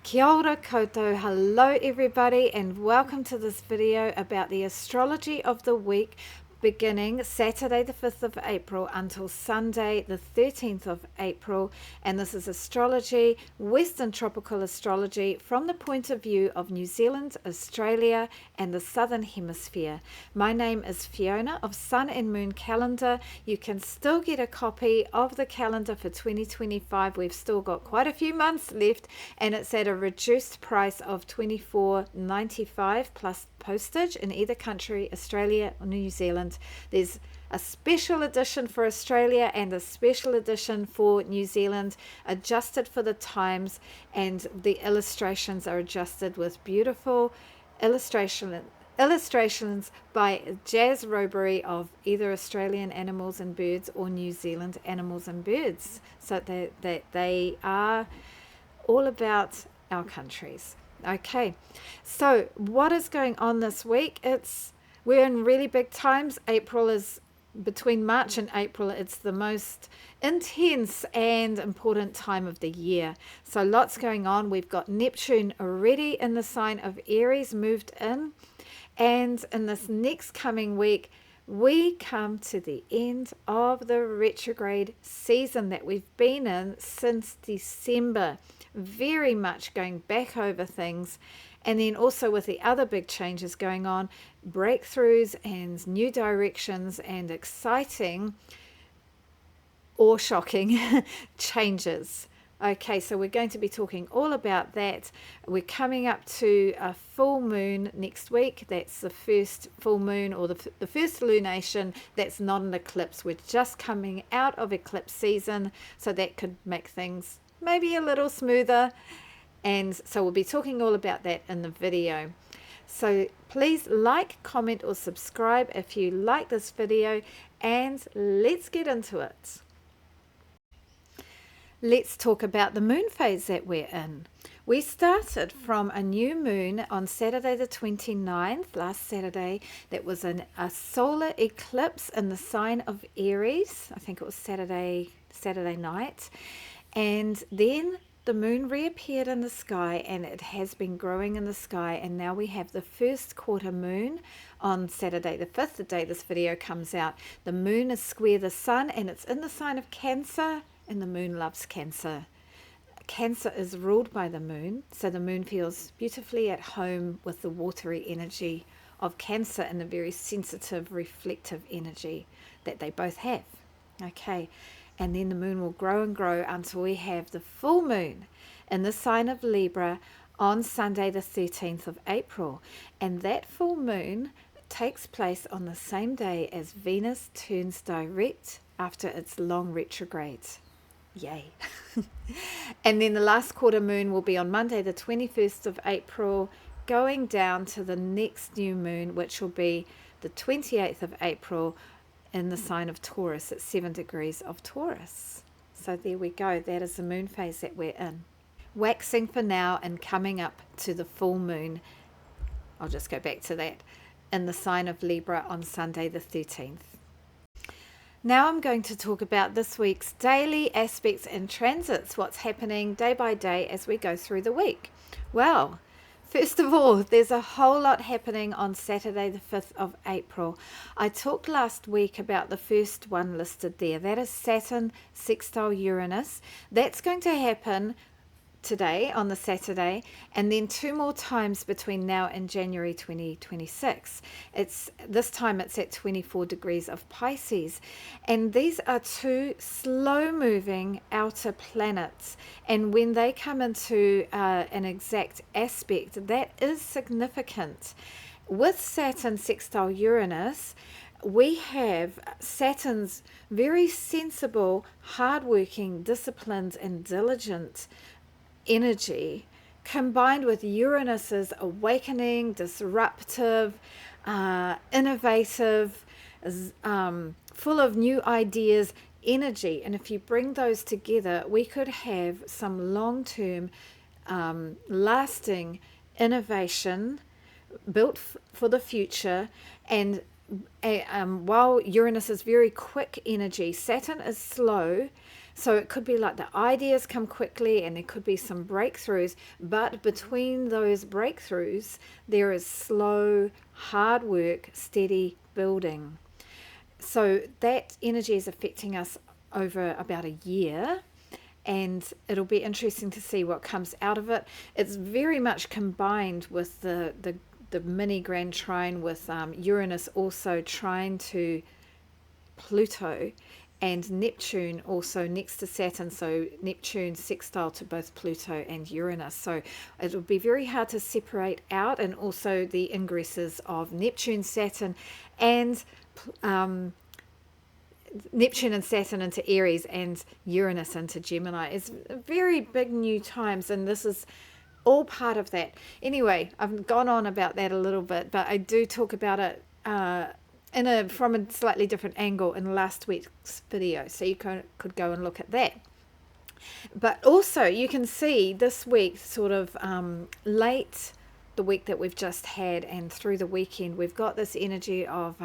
Kia ora koutou, hello everybody, and welcome to this video about the astrology of the week beginning Saturday the 5th of April until Sunday the 13th of April. And this is astrology, Western tropical astrology, from the point of view of New Zealand, Australia and the Southern Hemisphere. My name is Fiona of Sun and Moon Calendar. You can still get a copy of the calendar for 2025. We've still got quite a few months left, and it's at a reduced price of $24.95 plus postage in either country, Australia or New Zealand. There's a special edition for Australia and a special edition for New Zealand, adjusted for the times, and the illustrations are adjusted with beautiful illustrations by Jazz Robery of either Australian animals and birds or New Zealand animals and birds. So they are all about our countries. Okay, so what is going on this week? We're in really big times. April is, between March and April, it's the most intense and important time of the year. So lots going on. We've got Neptune already in the sign of Aries, moved in. And in this next coming week, we come to the end of the retrograde season that we've been in since December. Very much going back over things. And then also with the other big changes going on, breakthroughs and new directions and exciting or shocking changes. Okay, so we're going to be talking all about that. We're coming up to a full moon next week. That's the first full moon, or the first lunation that's not an eclipse. We're just coming out of eclipse season, so that could make things maybe a little smoother. And so we'll be talking all about that in the video. So please like, comment or subscribe if you like this video, and let's get into it. Let's talk about the moon phase that we're in. We started from a new moon on Saturday the 29th, last Saturday. That was a solar eclipse in the sign of Aries. I think it was Saturday night. And then the moon reappeared in the sky, and it has been growing in the sky, and now we have the first quarter moon on Saturday the 5th, the day this video comes out. The moon is square the sun, and it's in the sign of Cancer, and the moon loves Cancer. Cancer is ruled by the moon, so the moon feels beautifully at home with the watery energy of Cancer and the very sensitive, reflective energy that they both have. Okay. And then the moon will grow and grow until we have the full moon in the sign of Libra on Sunday the 13th of April. And that full moon takes place on the same day as Venus turns direct after its long retrograde. Yay. And then the last quarter moon will be on Monday the 21st of April, going down to the next new moon, which will be the 28th of April, in the sign of Taurus at 7 degrees of Taurus. So there we go. That is the moon phase that we're in. Waxing for now and coming up to the full moon. I'll just go back to that. In the sign of Libra on Sunday the 13th. Now I'm going to talk about this week's daily aspects and transits. What's happening day by day as we go through the week. Well, first of all, there's a whole lot happening on Saturday the 5th of April. I talked last week about the first one listed there. That is Saturn sextile Uranus. That's going to happen today on the Saturday, and then two more times between now and January 2026. This time it's at 24 degrees of Pisces, and these are two slow moving outer planets, and when they come into an exact aspect, that is significant. With Saturn sextile Uranus, we have Saturn's very sensible, hardworking, disciplined and diligent energy combined with Uranus's awakening, disruptive, innovative, full of new ideas energy. And if you bring those together, we could have some long-term lasting innovation built for the future. And while Uranus is very quick energy, Saturn is slow. So it could be like the ideas come quickly and there could be some breakthroughs, but between those breakthroughs, there is slow, hard work, steady building. So that energy is affecting us over about a year, and it'll be interesting to see what comes out of it. It's very much combined with the mini grand trine with Uranus also trine to Pluto, and Neptune also next to Saturn, so Neptune sextile to both Pluto and Uranus. So it will be very hard to separate out, and also the ingresses of Neptune, Saturn, and Neptune and Saturn into Aries and Uranus into Gemini. It's very big new times, and this is all part of that. Anyway, I've gone on about that a little bit, but I do talk about it from a slightly different angle in last week's video, so you could go and look at that. But also you can see this week, sort of late the week that we've just had and through the weekend, we've got this energy of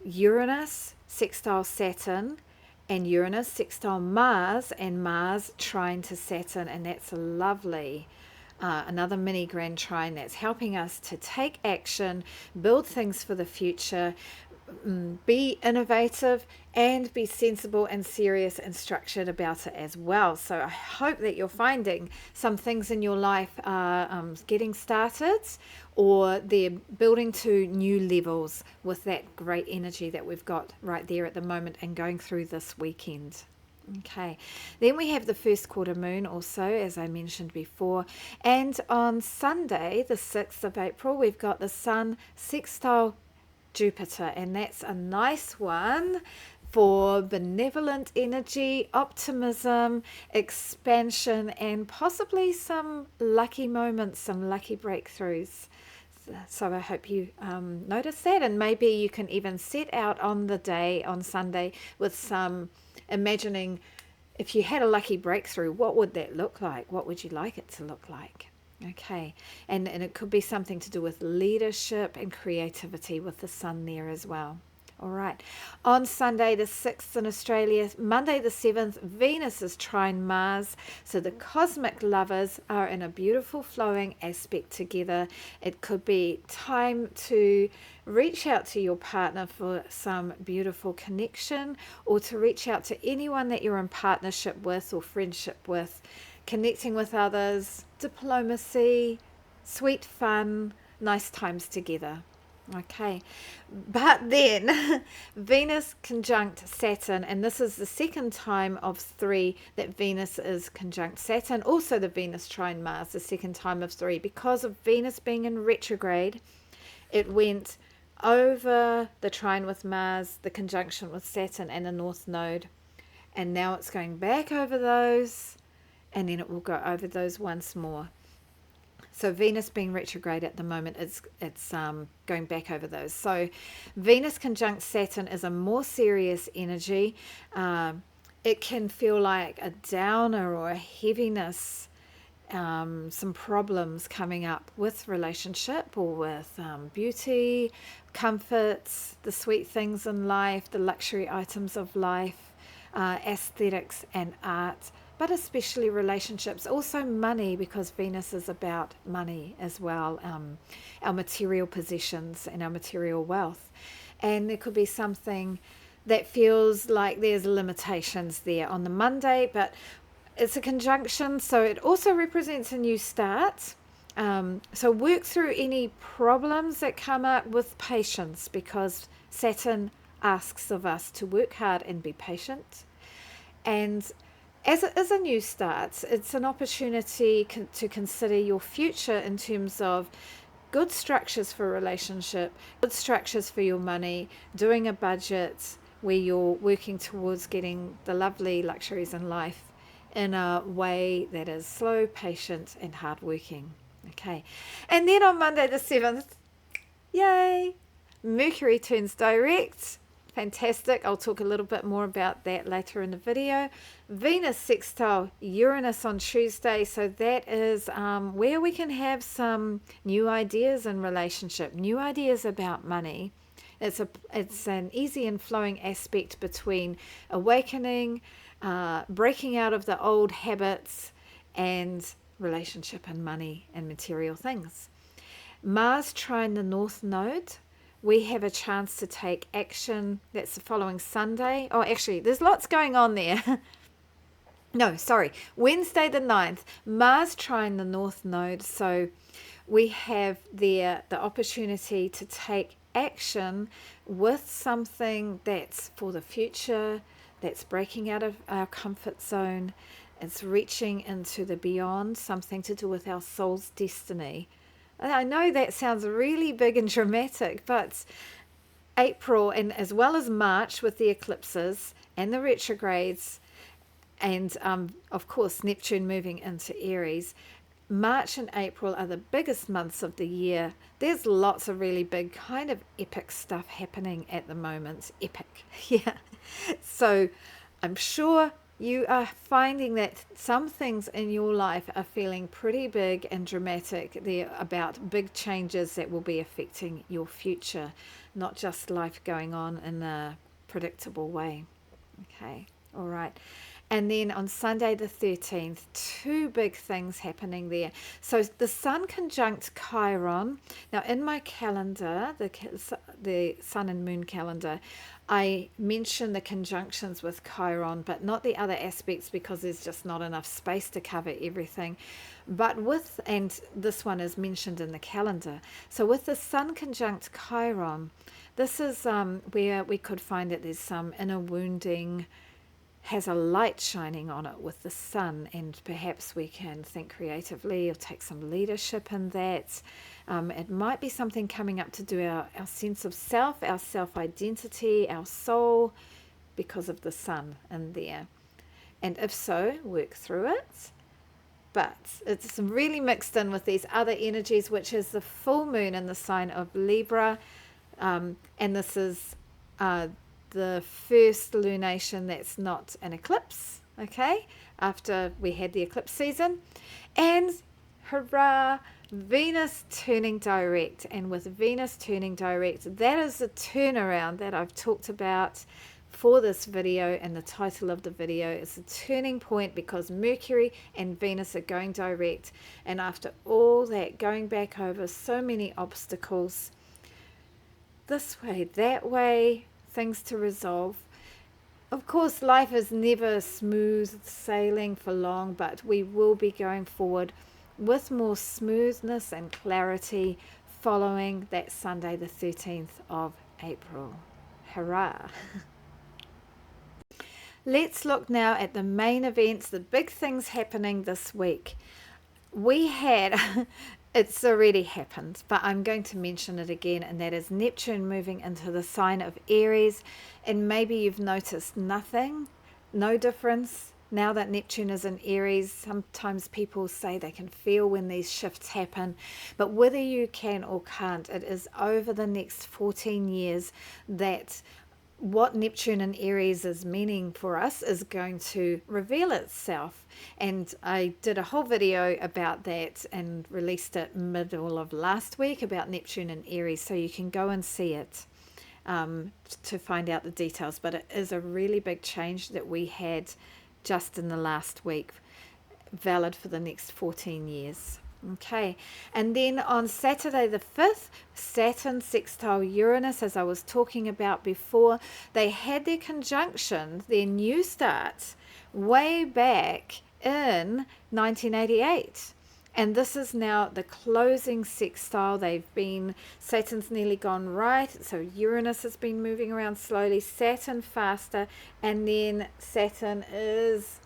Uranus sextile Saturn and Uranus sextile Mars, and Mars trine to Saturn, and that's lovely. Another mini grand trine that's helping us to take action, build things for the future, be innovative, and be sensible and serious and structured about it as well. So I hope that you're finding some things in your life are getting started, or they're building to new levels with that great energy that we've got right there at the moment and going through this weekend. Okay, then we have the first quarter moon also, as I mentioned before, and on Sunday the 6th of April we've got the Sun sextile Jupiter, and that's a nice one for benevolent energy, optimism, expansion, and possibly some lucky moments, some lucky breakthroughs. So I hope you notice that, and maybe you can even set out on the day, on Sunday, with some imagining if you had a lucky breakthrough, what would that look like? What would you like it to look like? Okay, and it could be something to do with leadership and creativity with the sun there as well. All right, on Sunday the 6th in Australia, Monday the 7th, Venus is trine Mars. So the cosmic lovers are in a beautiful flowing aspect together. It could be time to reach out to your partner for some beautiful connection, or to reach out to anyone that you're in partnership with or friendship with, connecting with others, diplomacy, sweet fun, nice times together. Okay, but then Venus conjunct Saturn, and this is the second time of 3 that Venus is conjunct Saturn. Also the Venus trine Mars, the second time of 3, because of Venus being in retrograde. It went over the trine with Mars, the conjunction with Saturn, and the North Node, and now it's going back over those, and then it will go over those once more. So Venus being retrograde at the moment, it's going back over those. So Venus conjunct Saturn is a more serious energy. It can feel like a downer or a heaviness, some problems coming up with relationship or with beauty, comforts, the sweet things in life, the luxury items of life, aesthetics and art, but especially relationships, also money, because Venus is about money as well, our material possessions and our material wealth. And there could be something that feels like there's limitations there on the Monday, but it's a conjunction, so it also represents a new start. So work through any problems that come up with patience, because Saturn asks of us to work hard and be patient. And as it is a new start, it's an opportunity to consider your future in terms of good structures for a relationship, good structures for your money, doing a budget where you're working towards getting the lovely luxuries in life in a way that is slow, patient, and hardworking. Okay, and then on Monday the 7th, yay, Mercury turns direct. Fantastic. I'll talk a little bit more about that later in the video. Venus sextile Uranus on Tuesday, so that is where we can have some new ideas in relationship, new ideas about money. It's an easy and flowing aspect between awakening, breaking out of the old habits, and relationship and money and material things. Mars trine the North Node. We have a chance to take action. That's the following Sunday. Oh, actually, there's lots going on there. No, sorry. Wednesday the 9th, Mars trine the North Node. So we have there the opportunity to take action with something that's for the future, that's breaking out of our comfort zone. It's reaching into the beyond, something to do with our soul's destiny. I know that sounds really big and dramatic, but April, and as well as March with the eclipses and the retrogrades, and of course Neptune moving into Aries, March and April are the biggest months of the year. There's lots of really big kind of epic stuff happening at the moment. Epic, yeah. So I'm sure you are finding that some things in your life are feeling pretty big and dramatic. They're about big changes that will be affecting your future, not just life going on in a predictable way. Okay, all right. And then on Sunday the 13th, two big things happening there. So the Sun conjunct Chiron. Now in my calendar, the Sun and Moon calendar, I mention the conjunctions with Chiron, but not the other aspects because there's just not enough space to cover everything. But and this one is mentioned in the calendar. So with the Sun conjunct Chiron, this is where we could find that there's some inner wounding, has a light shining on it with the sun, and perhaps we can think creatively or take some leadership in that. It might be something coming up to do our sense of self, our self-identity, our soul, because of the sun in there. And if so, work through it. But it's really mixed in with these other energies, which is the full moon in the sign of Libra. And this is the first lunation that's not an eclipse, okay, after we had the eclipse season. And hurrah, Venus turning direct. And with Venus turning direct, that is the turnaround that I've talked about for this video, and the title of the video is a turning point, because Mercury and Venus are going direct, and after all that going back over so many obstacles, this way, that way, things to resolve. Of course, life is never smooth sailing for long, but we will be going forward with more smoothness and clarity following that Sunday the 13th of April. Hurrah! Let's look now at the main events, the big things happening this week. We had it's already happened, but I'm going to mention it again, and that is Neptune moving into the sign of Aries. And maybe you've noticed no difference now that Neptune is in Aries. Sometimes people say they can feel when these shifts happen, but whether you can or can't, it is over the next 14 years that what Neptune and Aries is meaning for us is going to reveal itself. And I did a whole video about that and released it middle of last week about Neptune and Aries, so you can go and see it to find out the details. But it is a really big change that we had just in the last week, valid for the next 14 years. Okay, and then on Saturday the 5th, Saturn sextile Uranus, as I was talking about before, they had their conjunction, their new start, way back in 1988. And this is now the closing sextile. Saturn's nearly gone right, so Uranus has been moving around slowly, Saturn faster, and then Saturn is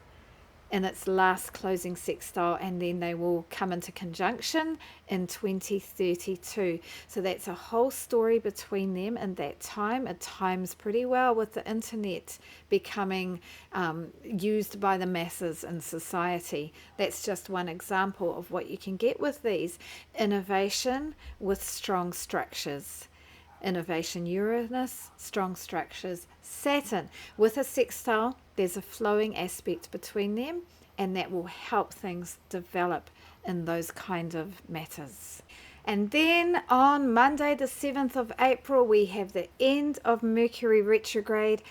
in its last closing sextile, and then they will come into conjunction in 2032. So that's a whole story between them in that time. It times pretty well with the internet becoming used by the masses in society. That's just one example of what you can get with these. Innovation with strong structures. Innovation Uranus, strong structures Saturn. With a sextile, there's a flowing aspect between them, and that will help things develop in those kind of matters. And then on Monday the 7th of April, we have the end of Mercury retrograde.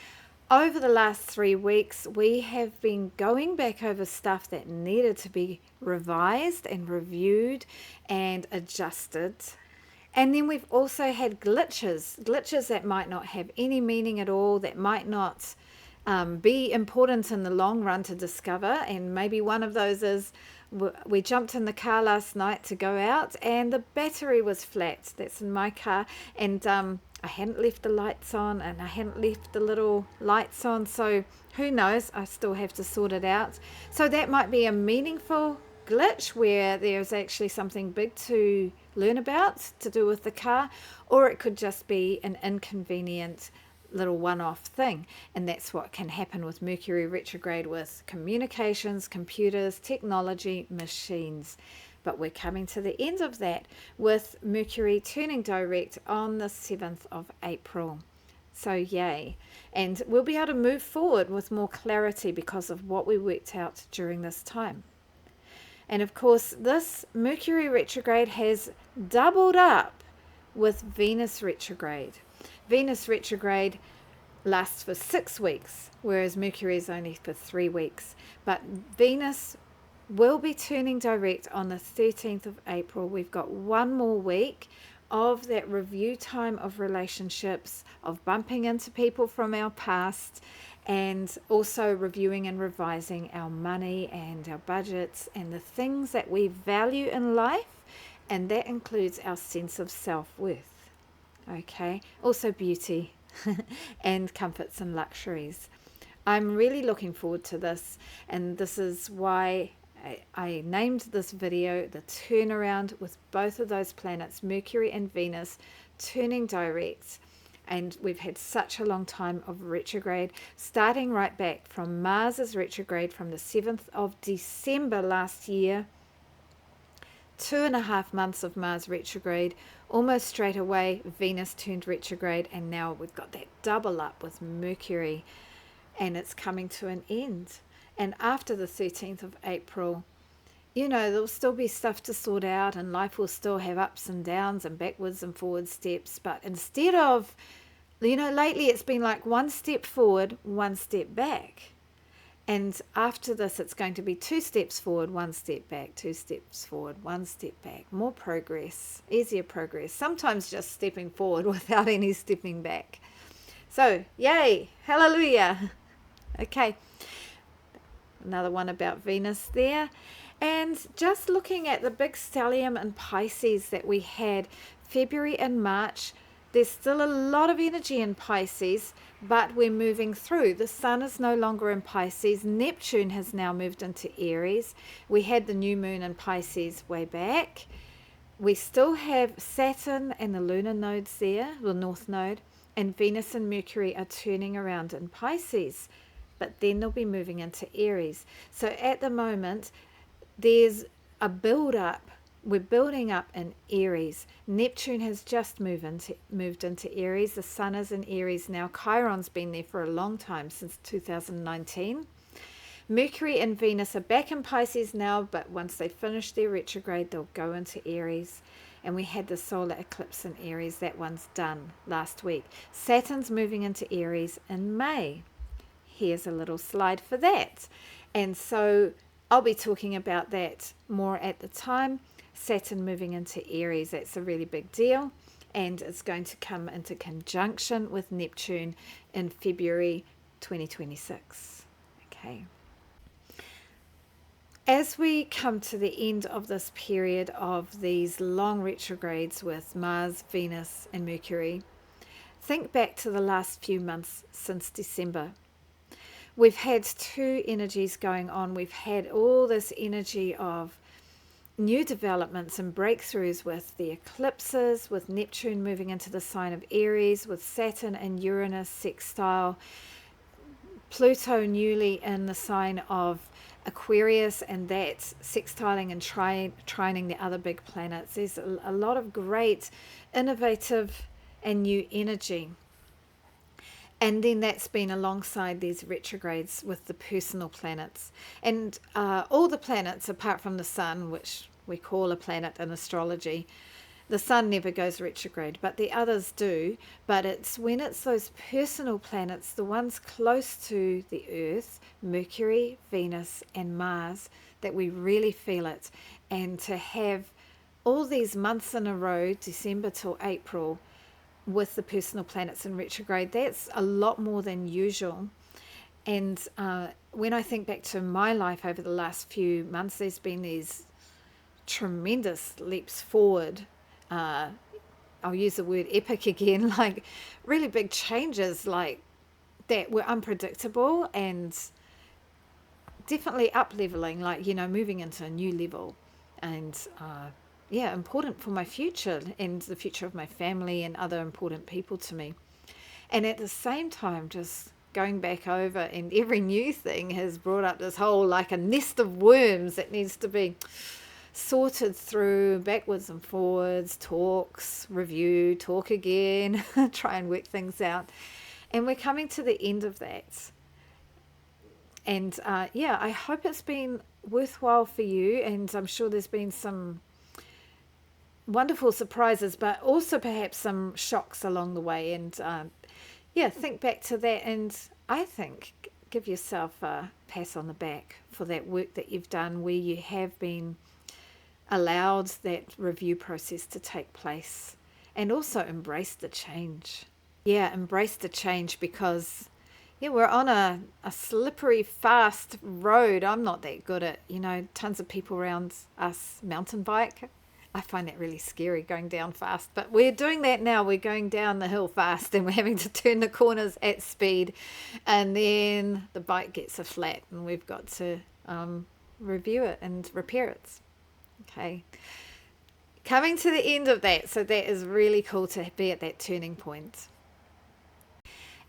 over the last 3 weeks, we have been going back over stuff that needed to be revised and reviewed and adjusted. And then we've also had glitches that might not have any meaning at all, that might not be important in the long run to discover. And maybe one of those is we jumped in the car last night to go out and the battery was flat. That's in my car. And I hadn't left the lights on and I hadn't left the little lights on. So who knows? I still have to sort it out. So that might be a meaningful glitch where there's actually something big to learn about to do with the car, or it could just be an inconvenient little one-off thing. And that's what can happen with Mercury retrograde, with communications, computers, technology, machines. But we're coming to the end of that with Mercury turning direct on the 7th of April. So yay. And we'll be able to move forward with more clarity because of what we worked out during this time. And of course, this Mercury retrograde has doubled up with Venus retrograde. Venus retrograde lasts for 6 weeks, whereas Mercury is only for 3 weeks. But Venus will be turning direct on the 13th of April. We've got 1 more week of that review time of relationships, of bumping into people from our past, and also reviewing and revising our money and our budgets and the things that we value in life, and that includes our sense of self-worth. Okay, also beauty and comforts and luxuries. I'm really looking forward to this, and this is why I named this video the turnaround, with both of those planets, Mercury and Venus, turning direct. And we've had such a long time of retrograde, starting right back from Mars's retrograde from the 7th of December last year. 2.5 months of Mars retrograde, almost straight away Venus turned retrograde, and now we've got that double up with Mercury, and it's coming to an end. And after the 13th of April, you know, there'll still be stuff to sort out, and life will still have ups and downs and backwards and forward steps. But instead of, you know, lately it's been like 1 step forward, 1 step back. And after this, it's going to be 2 steps forward, 1 step back, 2 steps forward, 1 step back. More progress, easier progress. Sometimes just stepping forward without any stepping back. So, yay, hallelujah. Okay, another one about Venus there. And just looking at the big stellium in Pisces that we had February and March, there's still a lot of energy in Pisces, but we're moving through. The sun is no longer in Pisces. Neptune has now moved into Aries. We had the new moon in Pisces way back. We still have Saturn and the lunar nodes there, the north node, and Venus and Mercury are turning around in Pisces, but then they'll be moving into Aries. So at the moment, there's a build-up. We're building up in Aries. Neptune has just moved into Aries. The sun is in Aries now. Chiron's been there for a long time, since 2019. Mercury and Venus are back in Pisces now, but once they finish their retrograde, they'll go into Aries. And we had the solar eclipse in Aries. That one's done last week. Saturn's moving into Aries in May. Here's a little slide for that. And so I'll be talking about that more at the time. Saturn moving into Aries, that's a really big deal, and it's going to come into conjunction with Neptune in February 2026. Okay. As we come to the end of this period of these long retrogrades with Mars, Venus and Mercury, think back to the last few months since December. We've had 2 energies going on. We've had all this energy of new developments and breakthroughs with the eclipses, with Neptune moving into the sign of Aries, with Saturn and Uranus sextile, Pluto newly in the sign of Aquarius, and that's sextiling and trining the other big planets. There's a lot of great, innovative and new energy. And then that's been alongside these retrogrades with the personal planets. And all the planets, apart from the sun, which we call a planet in astrology, The sun never goes retrograde, but the others do. But it's when it's those personal planets, the ones close to the Earth, Mercury, Venus, and Mars, that we really feel it. And to have all these months in a row, December till April, with the personal planets in retrograde, that's a lot more than usual. And when I think back to my life over the last few months, there's been these tremendous leaps forward. I'll use the word epic again, like really big changes like that were unpredictable and definitely up-leveling, like, moving into a new level. And important for my future and the future of my family and other important people to me. And at the same time, just going back over, and every new thing has brought up this whole, like a nest of worms that needs to be sorted through backwards and forwards, talks, review, talk again, try and work things out. And we're coming to the end of that. And I hope it's been worthwhile for you, and I'm sure there's been some wonderful surprises, but also perhaps some shocks along the way. And think back to that, and I think give yourself a pat on the back for that work that you've done, where you have been allowed that review process to take place, and also embrace the change. Embrace the change, because we're on a slippery, fast road. I'm not that good at, tons of people around us mountain bike. I find that really scary, going down fast. But we're doing that now. We're going down the hill fast, and we're having to turn the corners at speed. And then the bike gets a flat, and we've got to review it and repair it. Okay. Coming to the end of that. So that is really cool to be at that turning point.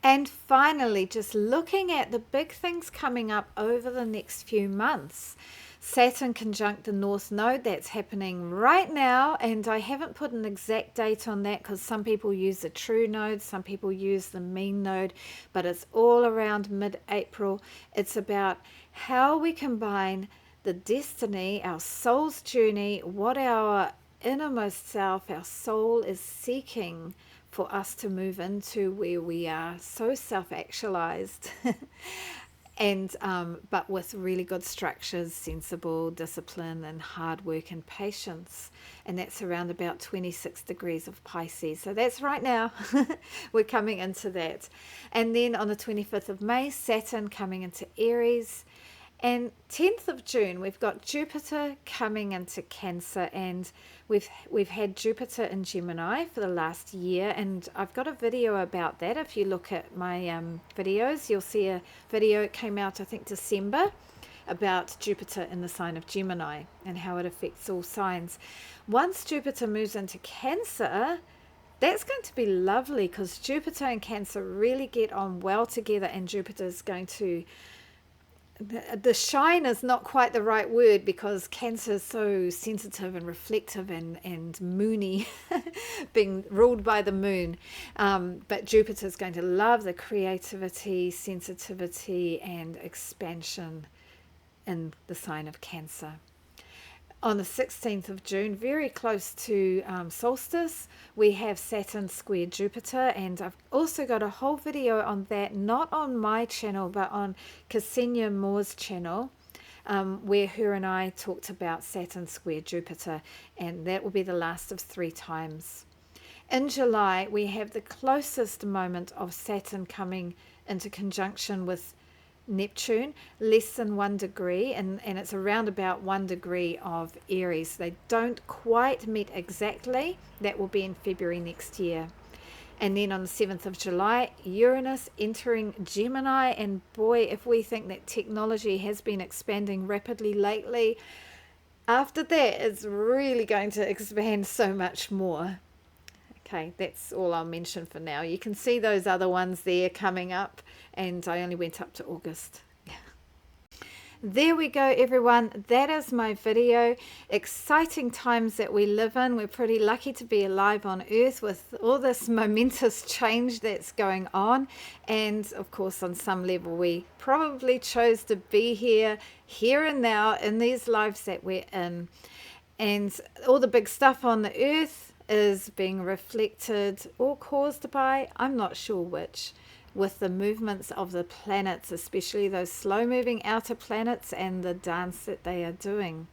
And finally, just looking at the big things coming up over the next few months. Saturn conjunct the North Node, that's happening right now, and I haven't put an exact date on that because some people use the true node, some people use the mean node, but it's all around mid-April. It's about how we combine the destiny, our soul's journey, what our innermost self, our soul is seeking for us to move into, where we are so self-actualized. And but with really good structures, sensible discipline and hard work and patience. And that's around about 26 degrees of Pisces. So that's right now. We're coming into that. And then on the 25th of May, Saturn coming into Aries. And 10th of June, we've got Jupiter coming into Cancer, and we've had Jupiter in Gemini for the last year, and I've got a video about that. If you look at my videos, you'll see a video. It came out, I think, December, about Jupiter in the sign of Gemini and how it affects all signs. Once Jupiter moves into Cancer, that's going to be lovely, because Jupiter and Cancer really get on well together, and Jupiter is going to... The shine is not quite the right word, because Cancer is so sensitive and reflective and moony, being ruled by the moon. But Jupiter is going to love the creativity, sensitivity, and expansion in the sign of Cancer. On the 16th of June, very close to solstice, we have Saturn square Jupiter, and I've also got a whole video on that, not on my channel, but on Ksenia Moore's channel, where her and I talked about Saturn square Jupiter, and that will be the last of 3 times. In July, we have the closest moment of Saturn coming into conjunction with Neptune, less than 1 degree, and it's around about 1 degree of Aries. They don't quite meet exactly. That will be in February next year. And then on the 7th of July, Uranus entering Gemini, and boy, if we think that technology has been expanding rapidly lately, after that it's really going to expand so much more. Okay, that's all I'll mention for now. You can see those other ones there coming up, and I only went up to August. There we go, everyone. That is my video. Exciting times that we live in. We're pretty lucky to be alive on Earth with all this momentous change that's going on. And of course, on some level, we probably chose to be here and now, in these lives that we're in. And all the big stuff on the Earth, is being reflected or caused by, I'm not sure which, with the movements of the planets, especially those slow-moving outer planets and the dance that they are doing.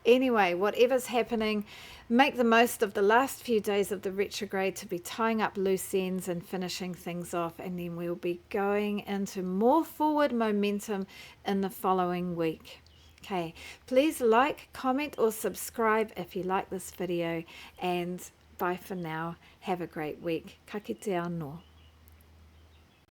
Anyway, whatever's happening, make the most of the last few days of the retrograde to be tying up loose ends and finishing things off, and then we'll be going into more forward momentum in the following week. Okay, please like, comment or subscribe if you like this video, and bye for now. Have a great week. Ka kite anō.